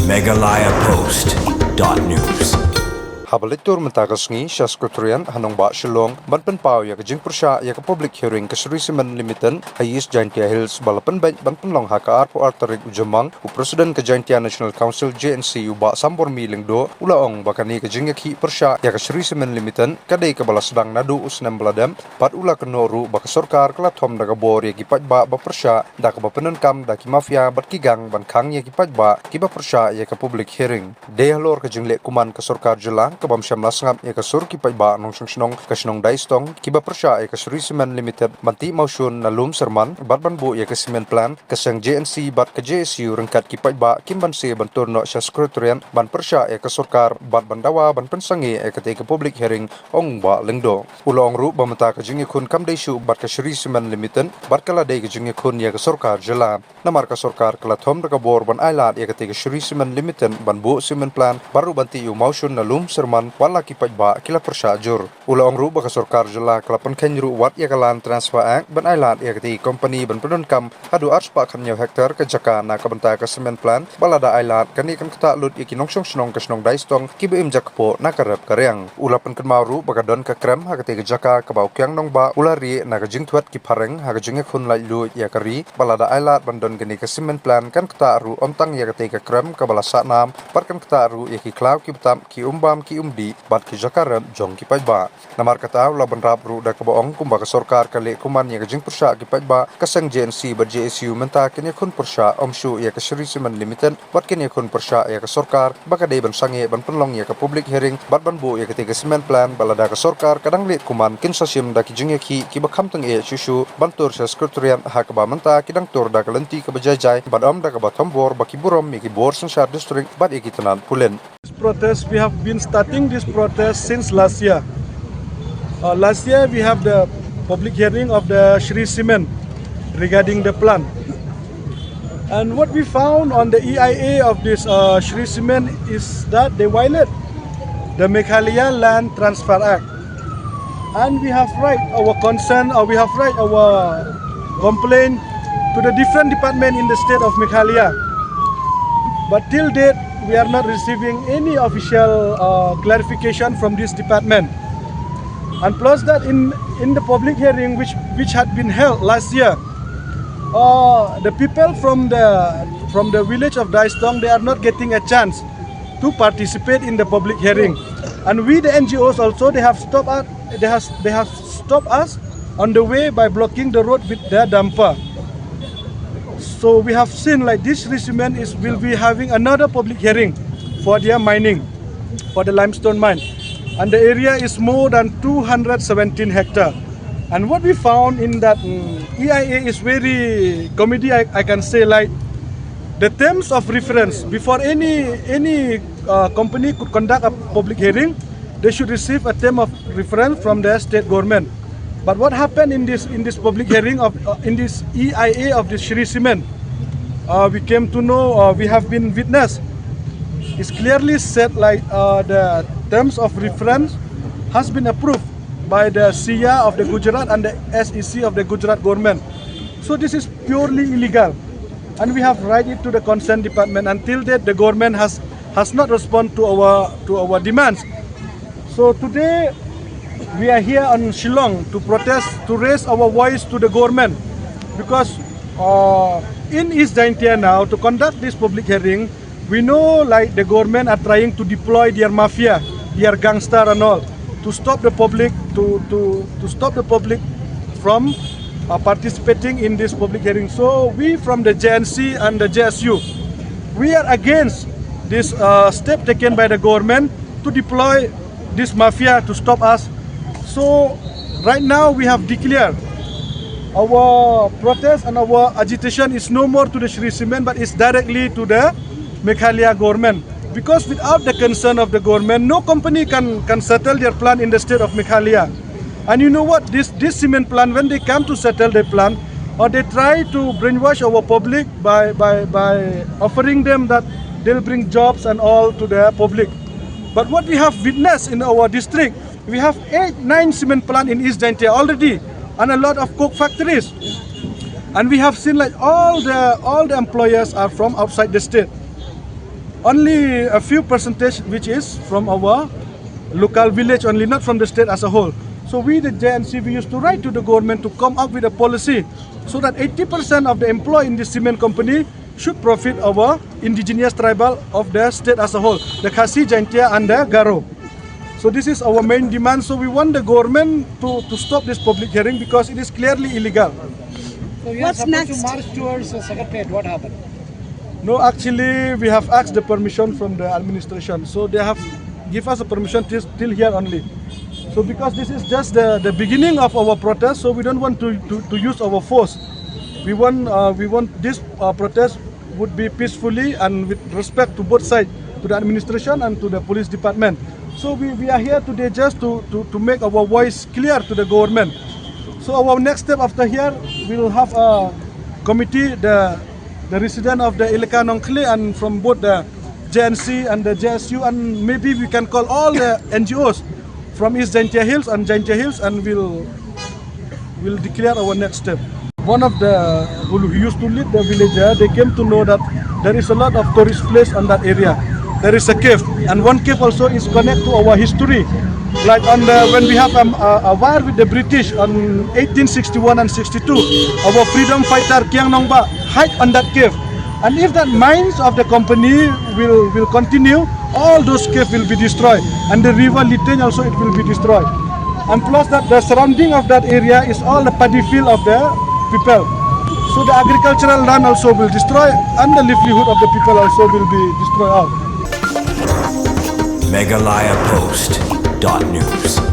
megalayapost.news Habalitur mentagasngi sa sekretarian hanong ba Shillong banpen pau ya kajing persya ya ke public hearing ke Serisimen Limited Hayis Jaintia Hills balapan banpen long haka arpo arterik ujamang u presiden ke Jaintia National Council JNC u ba sambor miling do ulaong bakani kajing ki persya ya ke Serisimen Limited kadai ke balas sedang nadu usnem beladam pat ula kenoru bak sorkar kelathom daga bor ya ki pajba ba persya da ke bapenan kam da ki mafia bat kigang ban khang ya ki pajba ki ba persya ya ke public hearing de halor kajing le kuman ke sorkar jelang kabam syamlas ngap ya kasur ki paiba nong shnong kasnong daistong kiba persya ya kasuri semen limited manti mausun nalum serman batban bu ya kasimen plan kasang JNC bat ke JSU rengkat ki paiba kimban se bantur no sya sekretarian ban persya ya kasurkar bat bandawa ban pensangi ya ketika public hearing ong ba lengdo ulong ru bamata ka jingi kun kam daisu bat kasuri semen limited bat kala dai ka jingi kun ya kasurkar jela namar kasurkar kala thom daga bor ban ailat ya ketika kasuri semen limited ban bu semen plan baru banti yu mausun nalum serman wala ki pajba kila persajur ulong ru baka sorkar jela kelapan kenru wat ya kalan transfer act ban ailat ya keti company ban pedon kam adu arspa kan hektar ke jaka na kabenta ka semen plan balada ailat kani kan kata lut iki nongsong snong kasnong daistong ki beim jakpo na karep karyang ulapan kan maru baka don ka krem ha keti ke jaka ka bau kyang nong ba ulari na ka jingtwat ki pareng ha ka jinge khun lai lu ya kari balada ailat ban don gani ka semen plan kan kata ru ontang ya keti ka krem ka bala satnam par kan kata ru ya ki klau ki betam ki umbam ki umdi bat ki jakarem jong ki pajba namar kata la banrap ru da kaboong kumba ka sorkar kale kuman ya jing persya ki pajba kasang JNC ba JSU menta kini kun persya omshu ya ka Serisimen Limited bat kini kun persya ya ka sorkar baka dei ban sange ban penlong ya ka public hearing bat ban bu ya ketiga semen plan balada ka sorkar kadang le kuman kin sasim da ki jing ki bakam teng e susu bantur sa sekretarian ha ka ba menta kidang tur da ka lenti ka bajajai bat om da ka batom bor baki burom mi ki bor sensar district bat iki tenan pulen. Protest, we have been starting this protest since last year. Last year we have the public hearing of the Serisimen regarding the plan. And what we found on the EIA of this Serisimen is that they violate the Meghalaya Land Transfer Act. And we have right our concern, or we have right our complaint to the different department in the state of Meghalaya. But till date, we are not receiving any official clarification from this department. And plus that in the public hearing which had been held last year, the people from the village of Daistong, they are not getting a chance to participate in the public hearing. And we the NGOs also, they have stopped us on the way by blocking the road with their dumper. So we have seen like this Serisimen will be having another public hearing for their mining, for the limestone mine. And the area is more than 217 hectares. And what we found in that EIA is very comedy, I can say, like the terms of reference. Before any company could conduct a public hearing, they should receive a term of reference from the state government. But what happened in this public hearing in this EIA of the Serisimen, we came to know, we have been witness. It's clearly said like the terms of reference has been approved by the SIA of the Gujarat and the SEC of the Gujarat government. So this is purely illegal, and we have write it to the concerned department. Until that, the government has not responded to our demands. So today, we are here on Shillong to protest, to raise our voice to the government, because in East Jaintia now, to conduct this public hearing, we know like the government are trying to deploy their mafia, their gangster and all, to stop the public to stop the public from participating in this public hearing. So we from the JNC and the JSU, we are against this step taken by the government to deploy this mafia to stop us. So right now we have declared our protest and our agitation is no more to the Serisimen, but it's directly to the Meghalaya government. Because without the concern of the government, no company can settle their plan in the state of Meghalaya. And you know what? This cement plant, when they come to settle their plan, or they try to brainwash our public by offering them that they'll bring jobs and all to the public. But what we have witnessed in our district, we have 8-9 cement plant in East Jaintia already, and a lot of coke factories. And we have seen like all the employers are from outside the state. Only a few percentage which is from our local village only, not from the state as a whole. So we, the JNC, we used to write to the government to come up with a policy so that 80% of the employee in this cement company should profit our indigenous tribal of the state as a whole, the Khasi, Jaintia and the Garo. So this is our main demand. So we want the government to stop this public hearing because it is clearly illegal. So you What's are supposed next? to march towards the Secretariat. What happened? No, actually, we have asked the permission from the administration. So they have give us a permission till here only. So because this is just the beginning of our protest, so we don't want to use our force. We want this protest would be peacefully and with respect to both sides, to the administration and to the police department. So we are here today just to make our voice clear to the government. So our next step after here, we will have a committee, the resident of the Ilika Nongkli and from both the JNC and the JSU, and maybe we can call all the NGOs from East Jaintia Hills and Jaintia Hills, and we'll declare our next step. One of the who used to lead the villager, they came to know that there is a lot of tourist place on that area. There is a cave, and one cave also is connected to our history. Like on when we have a war with the British on 1861 and 62, our freedom fighter Kiang Nongba hide on that cave. And if that mines of the company will continue, all those caves will be destroyed, and the river Litany also it will be destroyed. And plus that the surrounding of that area is all the paddy field of the people. So the agricultural land also will destroy, and the livelihood of the people also will be destroyed out. Meghalaya Post.news.